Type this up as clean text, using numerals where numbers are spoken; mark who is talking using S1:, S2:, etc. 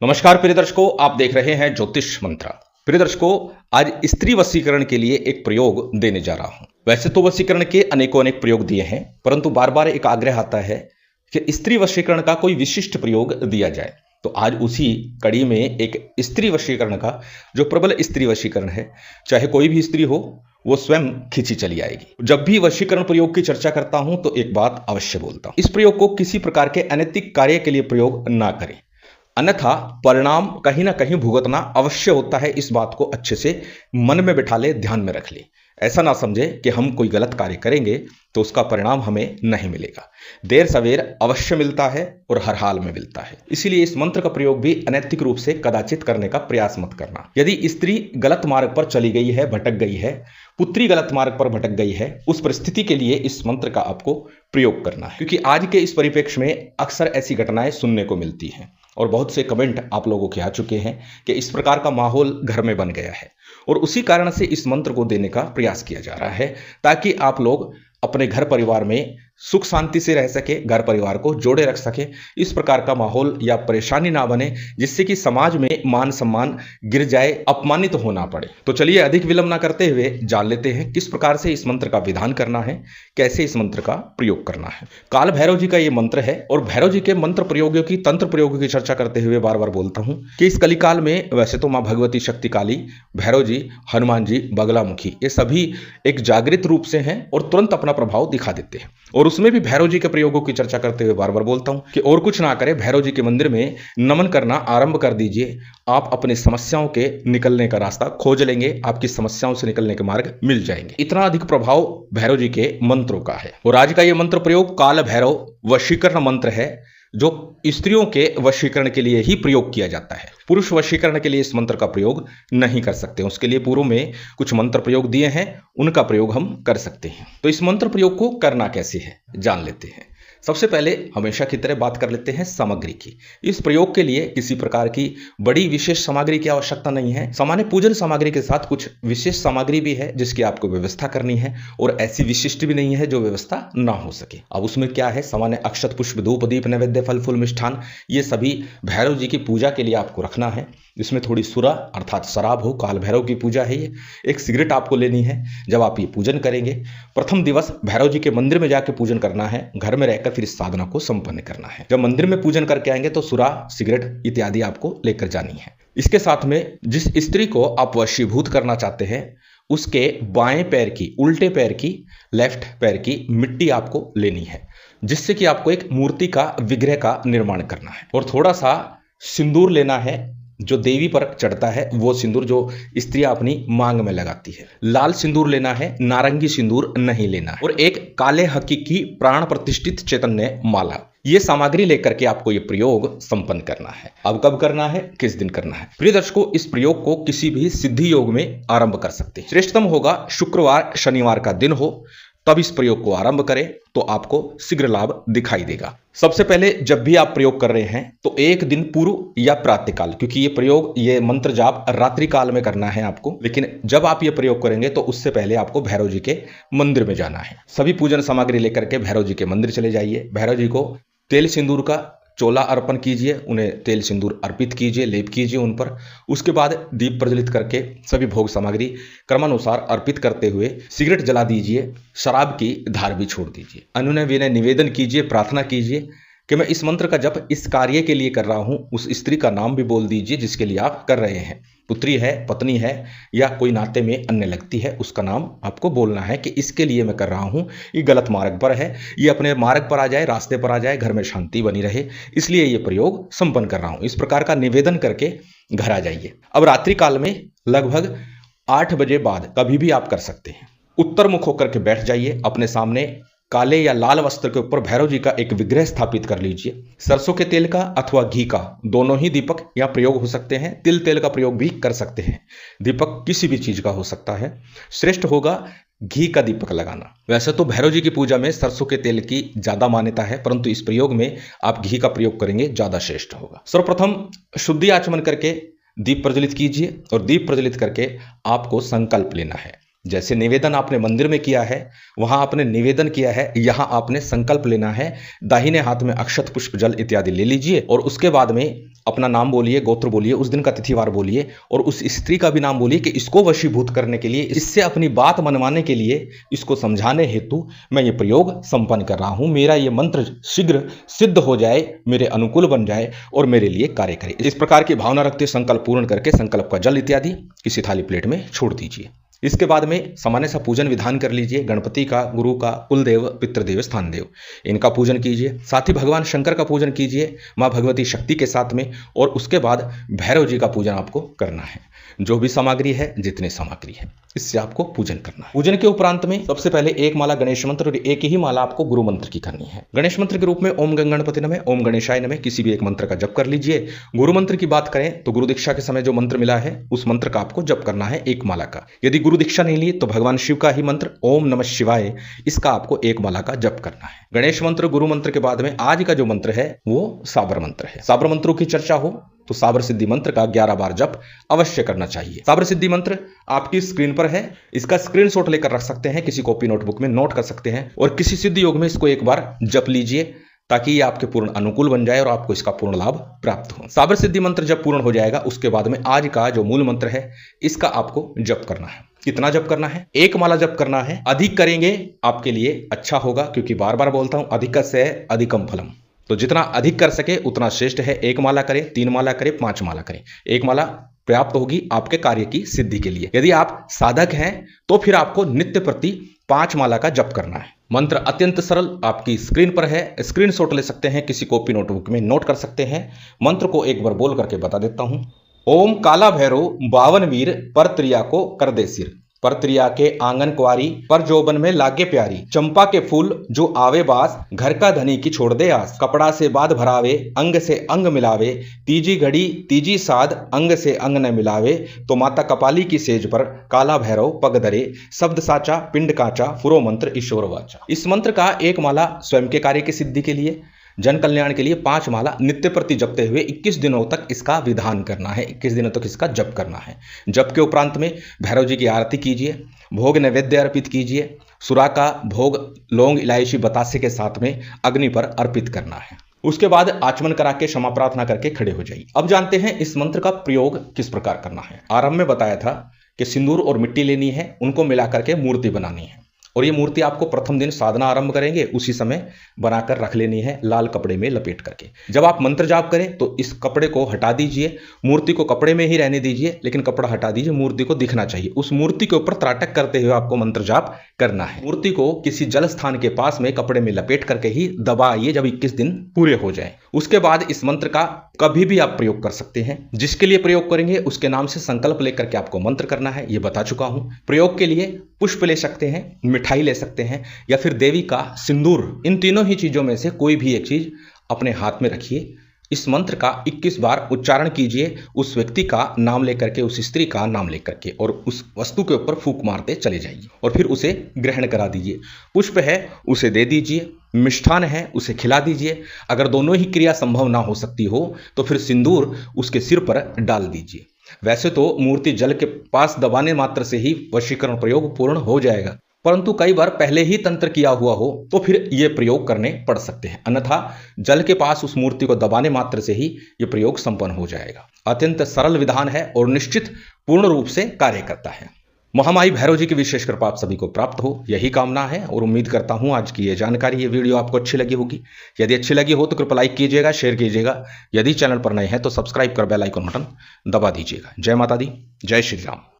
S1: नमस्कार प्रिय दर्शकों, आप देख रहे हैं ज्योतिष मंत्रा। प्रिय दर्शकों, आज स्त्री वशीकरण के लिए एक प्रयोग देने जा रहा हूं। वैसे तो वशीकरण के अनेकों अनेक प्रयोग दिए हैं, परंतु बार बार एक आग्रह आता है कि स्त्री वशीकरण का कोई विशिष्ट प्रयोग दिया जाए। तो आज उसी कड़ी में एक स्त्री वशीकरण का, जो प्रबल स्त्री वशीकरण है, चाहे कोई भी स्त्री हो, वो स्वयं खींची चली आएगी। जब भी वशीकरण प्रयोग की चर्चा करता हूं तो एक बात अवश्य बोलता हूं, इस प्रयोग को किसी प्रकार के अनैतिक कार्य के लिए प्रयोग ना करें, अन्यथा परिणाम कहीं ना कहीं भुगतना अवश्य होता है। इस बात को अच्छे से मन में बिठा ले, ध्यान में रख ले। ऐसा ना समझे कि हम कोई गलत कार्य करेंगे तो उसका परिणाम हमें नहीं मिलेगा। देर सवेर अवश्य मिलता है और हर हाल में मिलता है। इसीलिए इस मंत्र का प्रयोग भी अनैतिक रूप से कदाचित करने का प्रयास मत करना। यदि स्त्री गलत मार्ग पर चली गई है, भटक गई है, पुत्री गलत मार्ग पर भटक गई है, उस परिस्थिति के लिए इस मंत्र का आपको प्रयोग करना है। क्योंकि आज के इस परिप्रेक्ष्य में अक्सर ऐसी घटनाएं सुनने को मिलती हैं और बहुत से कमेंट आप लोगों के आ चुके हैं कि इस प्रकार का माहौल घर में बन गया है, और उसी कारण से इस मंत्र को देने का प्रयास किया जा रहा है ताकि आप लोग अपने घर परिवार में सुख शांति से रह सके, घर परिवार को जोड़े रख सके। इस प्रकार का माहौल या परेशानी ना बने जिससे कि समाज में मान सम्मान गिर जाए, अपमानित होना पड़े। तो चलिए अधिक विलंब ना करते हुए जान लेते हैं किस प्रकार से इस मंत्र का विधान करना है, कैसे इस मंत्र का प्रयोग करना है। काल भैरव जी का ये मंत्र है, और भैरव जी के मंत्र प्रयोगों की, तंत्र प्रयोगों की चर्चा करते हुए बार बार बोलता हूं कि इस कलिकाल में वैसे तो मां भगवती शक्ति काली, भैरव जी, हनुमान जी, बगलामुखी, ये सभी एक जागृत रूप से हैं और तुरंत अपना प्रभाव दिखा देते हैं। और उसमें भी भैरव जी के प्रयोगों की चर्चा करते हुए बार बार बोलता हूं कि और कुछ ना करें, भैरव जी के मंदिर में नमन करना आरंभ कर दीजिए। आप अपनी समस्याओं के निकलने का रास्ता खोज लेंगे, आपकी समस्याओं से निकलने के मार्ग मिल जाएंगे। इतना अधिक प्रभाव भैरव जी के मंत्रों का है। और आज का यह मंत्र प्रयोग काल भैरव वशीकरण मंत्र है, जो स्त्रियों के वशीकरण के लिए ही प्रयोग किया जाता है। पुरुष वशीकरण के लिए इस मंत्र का प्रयोग नहीं कर सकते। उसके लिए पूर्व में कुछ मंत्र प्रयोग दिए हैं, उनका प्रयोग हम कर सकते हैं। तो इस मंत्र प्रयोग को करना कैसे है जान लेते हैं। सबसे पहले हमेशा की तरह बात कर लेते हैं सामग्री की। इस प्रयोग के लिए किसी प्रकार की बड़ी विशेष सामग्री की आवश्यकता नहीं है। सामान्य पूजन सामग्री के साथ कुछ विशेष सामग्री भी है जिसकी आपको व्यवस्था करनी है, और ऐसी विशिष्ट भी नहीं है जो व्यवस्था ना हो सके। अब उसमें क्या है, सामान्य अक्षत, पुष्प, धूप, दीप, नैवेद्य, फल फूल, मिष्ठान, ये सभी भैरव जी की पूजा के लिए आपको रखना है। इसमें थोड़ी सुरा अर्थात शराब हो, काल भैरव की पूजा है ये। एक सिगरेट आपको लेनी है जब आप ये पूजन करेंगे। प्रथम दिवस भैरव जी के मंदिर में जाकर पूजन करना है, घर में रहकर फिर इस साधना को संपन्न करना है। जब मंदिर में पूजन करके आएंगे तो सुरा, सिगरेट इत्यादि आपको लेकर जानी है। इसके साथ में जिस स्त्री को आप वशीभूत करना चाहते हैं उसके बाएं पैर की, उल्टे पैर की, लेफ्ट पैर की मिट्टी आपको लेनी है, जिससे कि आपको एक मूर्ति का, विग्रह का निर्माण करना है। और थोड़ा सा सिंदूर लेना है, जो देवी पर चढ़ता है वो सिंदूर जो स्त्रियां अपनी मांग में लगाती है। लाल सिंदूर लेना है, नारंगी सिंदूर नहीं लेना है। और एक काले हकीकी प्राण प्रतिष्ठित चैतन्य माला, ये सामग्री लेकर के आपको ये प्रयोग संपन्न करना है। अब कब करना है, किस दिन करना है? प्रिय दर्शकों, इस प्रयोग को किसी भी सिद्धि योग में आरंभ कर सकते हैं। श्रेष्ठतम होगा शुक्रवार, शनिवार का दिन हो, तब इस प्रयोग को आरंभ करें तो आपको शीघ्र लाभ दिखाई देगा। सबसे पहले जब भी आप प्रयोग कर रहे हैं तो एक दिन पूर्व या प्रातःकाल, क्योंकि ये प्रयोग, ये मंत्र जाप रात्रि काल में करना है आपको, लेकिन जब आप ये प्रयोग करेंगे तो उससे पहले आपको भैरव जी के मंदिर में जाना है। सभी पूजन सामग्री लेकर के भैरव जी के मंदिर चले जाइए। भैरव जी को तेल सिंदूर का चोला अर्पण कीजिए, उन्हें तेल सिंदूर अर्पित कीजिए, लेप कीजिए उन पर। उसके बाद दीप प्रज्वलित करके सभी भोग सामग्री क्रमानुसार अर्पित करते हुए सिगरेट जला दीजिए, शराब की धार भी छोड़ दीजिए। अनुनय विनय निवेदन कीजिए, प्रार्थना कीजिए कि मैं इस मंत्र का जप इस कार्य के लिए कर रहा हूं। उस स्त्री का नाम भी बोल दीजिए जिसके लिए आप कर रहे हैं। पुत्री है, पत्नी है, या कोई नाते में अन्य लगती है, उसका नाम आपको बोलना है कि इसके लिए मैं कर रहा हूं। ये गलत मार्ग पर है, ये अपने मार्ग पर आ जाए, रास्ते पर आ जाए, घर में शांति बनी रहे, इसलिए ये प्रयोग संपन्न कर रहा हूं। इस प्रकार का निवेदन करके घर आ जाइए। अब रात्रि काल में लगभग 8 बजे बाद कभी भी आप कर सकते हैं। उत्तर मुख होकर के बैठ जाइए। अपने सामने काले या लाल वस्त्र के ऊपर भैरव जी का एक विग्रह स्थापित कर लीजिए। सरसों के तेल का अथवा घी का, दोनों ही दीपक यहाँ प्रयोग हो सकते हैं। तिल तेल का प्रयोग भी कर सकते हैं। दीपक किसी भी चीज का हो सकता है। श्रेष्ठ होगा घी का दीपक लगाना। वैसे तो भैरव जी की पूजा में सरसों के तेल की ज्यादा मान्यता है, परंतु इस प्रयोग में आप घी का प्रयोग करेंगे, ज्यादा श्रेष्ठ होगा। सर्वप्रथम शुद्धि आचमन करके दीप प्रज्वलित कीजिए, और दीप प्रज्वलित करके आपको संकल्प लेना है। जैसे निवेदन आपने मंदिर में किया है, वहां आपने निवेदन किया है, यहां आपने संकल्प लेना है। दाहिने हाथ में अक्षत, पुष्प, जल इत्यादि ले लीजिए और उसके बाद में अपना नाम बोलिए, गोत्र बोलिए, उस दिन का तिथिवार बोलिए और उस स्त्री का भी नाम बोलिए कि इसको वशीभूत करने के लिए, इससे अपनी बात मनवाने के लिए, इसको समझाने हेतु मैं ये प्रयोग संपन्न कर रहा हूं। मेरा ये मंत्र शीघ्र सिद्ध हो जाए, मेरे अनुकूल बन जाए और मेरे लिए कार्य करे। इस प्रकार की भावना रखते संकल्प पूर्ण करके संकल्प का जल इत्यादि किसी थाली प्लेट में छोड़ दीजिए। इसके बाद में सामान्य सा पूजन विधान कर लीजिए। गणपति का, गुरु का, कुलदेव, पितृदेव, स्थान देव, इनका पूजन कीजिए। साथ ही भगवान शंकर का पूजन कीजिए माँ भगवती शक्ति के साथ में। और उसके बाद भैरव जी का पूजन आपको करना है। जो भी सामग्री है, जितनी सामग्री है, इससे आपको पूजन करना है। पूजन के उपरांत में सबसे पहले एक माला गणेश मंत्र और एक ही माला आपको गुरु मंत्र की करनी है। गणेश मंत्र के रूप में ओम गणपति नमः, ओम गणेशाय नमः, किसी भी एक मंत्र का जप कर लीजिए। गुरु मंत्र की बात करें तो गुरु दीक्षा के समय जो मंत्र मिला है उस मंत्र का आपको जप करना है, एक माला का। यदि गुरु दीक्षा नहीं ली तो भगवान शिव का ही मंत्र ओम नमः शिवाय, इसका आपको एक माला का जप करना है। गणेश मंत्र, गुरु मंत्र के बाद में आज का जो मंत्र है वो साबर मंत्र है। साबर मंत्रों की चर्चा हो तो साबर सिद्धि मंत्र का 11 बार जप अवश्य करना चाहिए। साबर सिद्धि मंत्र आपकी स्क्रीन पर है, इसका स्क्रीनशॉट लेकर रख सकते हैं, किसी कॉपी नोटबुक में नोट कर सकते हैं और किसी सिद्ध योग में इसको एक बार जप लीजिए ताकि ये आपके पूर्ण अनुकूल बन जाए और आपको इसका पूर्ण लाभ प्राप्त हो। साबर सिद्धि मंत्र जब पूर्ण हो जाएगा उसके बाद में आज का जो मूल मंत्र है इसका आपको जप करना है। कितना जप करना है? एक माला जप करना है। अधिक करेंगे आपके लिए अच्छा होगा, क्योंकि बार बार बोलता हूं अधिकस्य अधिकम फलम, तो जितना अधिक कर सके उतना श्रेष्ठ है। एक माला करें, 3 माला करें, 5 माला करें, एक माला पर्याप्त होगी आपके कार्य की सिद्धि के लिए। यदि आप साधक हैं तो फिर आपको नित्य प्रति 5 माला का जप करना है। मंत्र अत्यंत सरल आपकी स्क्रीन पर है, स्क्रीनशॉट ले सकते हैं, किसी कॉपी नोटबुक में नोट कर सकते हैं। मंत्र को एक बार बोल करके बता देता हूं। ओम काला भैरव 52 वीर पर त्रिया को कर दे सिर, पर त्रिया के आंगन कुआरी, पर जोबन में लागे प्यारी, चंपा के फूल जो आवे बास, घर का धनी की छोड़ दे आस, कपड़ा से बाध भरावे, अंग से अंग मिलावे, तीजी घड़ी तीजी साध, अंग से अंग न मिलावे, तो माता कपाली की सेज पर काला भैरव पग धरे, शब्द साचा पिंड काचा, फुरो मंत्र ईश्वर वाचा। इस मंत्र का एक माला स्वयं के कार्य की सिद्धि के लिए, जन कल्याण के लिए 5 माला नित्य प्रति जपते हुए 21 दिनों तक इसका विधान करना है, 21 दिनों तक इसका जप करना है। जप के उपरांत में भैरव जी की आरती कीजिए, भोग नैवेद्य अर्पित कीजिए, सुरा का भोग लौंग इलायची बतासे के साथ में अग्नि पर अर्पित करना है। उसके बाद आचमन करा के क्षमा प्रार्थना करके खड़े हो जाइए। अब जानते हैं इस मंत्र का प्रयोग किस प्रकार करना है। आरंभ में बताया था कि सिंदूर और मिट्टी लेनी है, उनको मिला करके मूर्ति बनानी है और ये मूर्ति आपको प्रथम दिन साधना आरंभ करेंगे उसी समय बनाकर रख लेनी है, लाल कपड़े में लपेट करके। जब आप मंत्र जाप करें तो इस कपड़े को हटा दीजिए, मूर्ति को कपड़े में ही रहने दीजिए, लेकिन कपड़ा हटा दीजिए, मूर्ति को दिखना चाहिए। उस मूर्ति के ऊपर त्राटक करते हुए आपको मंत्र जाप करना है। मूर्ति को किसी जल स्थान के पास में कपड़े में लपेट करके ही दबाइए जब 21 दिन पूरे हो जाए। उसके बाद इस मंत्र का कभी भी आप प्रयोग कर सकते हैं। जिसके लिए प्रयोग करेंगे उसके नाम से संकल्प लेकर के आपको मंत्र करना है, ये बता चुका हूं। प्रयोग के लिए पुष्प ले सकते हैं, मिठाई ले सकते हैं या फिर देवी का सिंदूर, इन तीनों ही चीजों में से कोई भी एक चीज अपने हाथ में रखिए। इस मंत्र का 21 बार उच्चारण कीजिए, उस व्यक्ति का नाम लेकर के, उस स्त्री का नाम लेकर के, और उस वस्तु के ऊपर फूंक मारते चले जाइए और फिर उसे ग्रहण करा दीजिए। पुष्प है उसे दे दीजिए, मिष्ठान है उसे खिला दीजिए। अगर दोनों ही क्रिया संभव ना हो सकती हो तो फिर सिंदूर उसके सिर पर डाल दीजिए। वैसे तो मूर्ति जल के पास दबाने मात्र से ही वशीकरण प्रयोग पूर्ण हो जाएगा, परंतु कई बार पहले ही तंत्र किया हुआ हो तो फिर ये प्रयोग करने पड़ सकते हैं, अन्यथा जल के पास उस मूर्ति को दबाने मात्र से ही ये प्रयोग संपन्न हो जाएगा। अत्यंत सरल विधान है और निश्चित पूर्ण रूप से कार्य करता है। महामाई भैरव जी की विशेष कृपा आप सभी को प्राप्त हो, यही कामना है और उम्मीद करता हूं आज की ये जानकारी, ये वीडियो आपको अच्छी लगी होगी। यदि अच्छी लगी हो तो कृपया लाइक कीजिएगा, शेयर कीजिएगा। यदि चैनल पर नए हैं तो सब्सक्राइब कर बेल आइकन बटन दबा दीजिएगा। जय माता दी, जय श्री राम।